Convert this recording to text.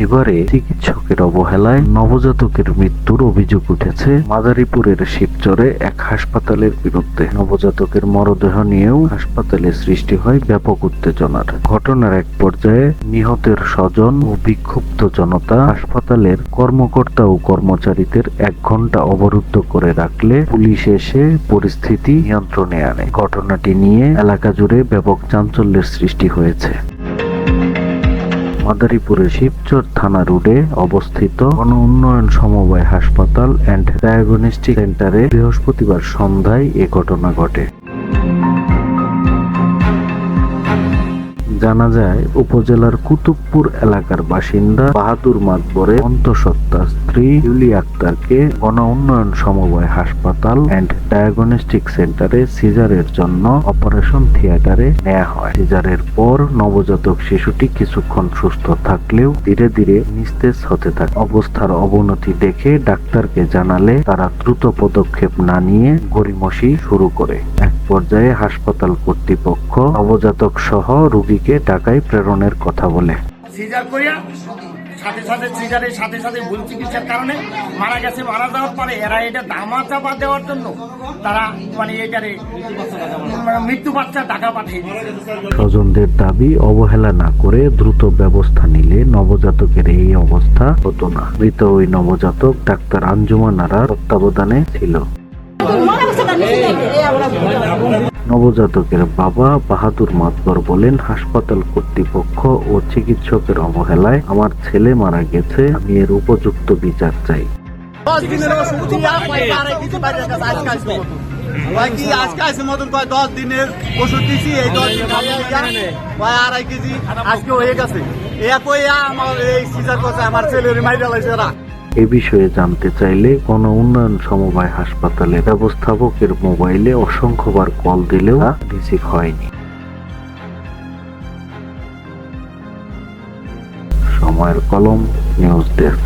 এবারে চিকিৎসকের অবহেলায় নবজাতকের মৃত্যুর অভিযোগ উঠেছে মাদারীপুরের শিবচরে এক হাসপাতালের বিরুদ্ধে। নবজাতকের মরদেহ নিয়েও হাসপাতালে সৃষ্টি হয় ব্যাপক উত্তেজনার। ঘটনার এক পর্যায়ে নিহতের স্বজন ও বিক্ষুব্ধ জনতা হাসপাতালের কর্মকর্তা ও কর্মচারীদের 1 ঘন্টা অবরুদ্ধ করে রাখলে পুলিশ এসে পরিস্থিতি নিয়ন্ত্রণে আনে। ঘটনাটি নিয়ে এলাকা জুড়ে ব্যাপক চাঞ্চল্যের সৃষ্টি হয়েছে। মাদারীপুরের শিবচর থানা রোডে অবস্থিত গণ উন্নয়ন সমবায় হাসপাতাল অ্যান্ড ডায়াগনস্টিক সেন্টারে বৃহস্পতিবার সন্ধ্যায় এ ঘটনা ঘটে। জানা যায়, উপজেলার কুতুবপুর এলাকার বাসিন্দা বাহাদুর মাতবরের অন্তঃসত্ত্বা স্ত্রী ইউলি আক্তারকে গণ উন্নয়ন সমবায় হাসপাতাল অ্যান্ড ডায়াগনস্টিক সেন্টারে সিজারের জন্য অপারেশন থিয়েটারে নেওয়া হয়। সিজারের পর নবজাতক শিশুটি কিছুক্ষণ সুস্থ থাকলেও ধীরে ধীরে নিস্তেজ হতে থাকে। অবস্থার অবনতি দেখে ডাক্তারকে জানালে তারা দ্রুত পদক্ষেপ না নিয়ে গড়িমসি শুরু করে। এক পর্যায়ে হাসপাতাল কর্তৃপক্ষ নবজাতক সহ রোগীকে ঢাকায় প্রেরণের কথা বলে। সিজার করিয়া সিজারের সাথে সাথে ভুল চিকিৎসার কারণে মারা গেছে। মারা যাওয়ার পরে এরা এটা দামা চাপা দেওয়ার জন্য তারা এটারে মৃত্যু বাচ্চা ঢাকা পাঠিয়ে দিয়েছে। স্বজনদের দাবি, অবহেলা না করে দ্রুত ব্যবস্থা নিলে নবজাতকের এই অবস্থা হতো না। মৃত ওই নবজাতক ডাক্তার আঞ্জুমান আরার তত্ত্বাবধানে ছিল। নবজাতকের বাবা বাহাদুর মাতবর বলেন, হাসপাতাল কর্তৃপক্ষ ও চিকিৎসকের অবহেলায় আমার ছেলে মারা গেছে। আমি এর উপযুক্ত বিচার চাই। 10 দিনের ওষুধ দিয়া আজকে আসে মতন 10 দিনের ওষুধ দিছি। এই 10 দিন 2.5 কেজি আজকে হয়ে গেছে। আমার এই সিজার করছে, আমার ছেলের মাইরা লাইছে। এ বিষয়ে জানতে চাইলে গণ উন্নয়ন সমবায় হাসপাতালের ব্যবস্থাপকের মোবাইলে অসংখ্যবার কল দিলেও রিসিভ হয়নি। সময়ের কলম, নিউজ ডেস্ক।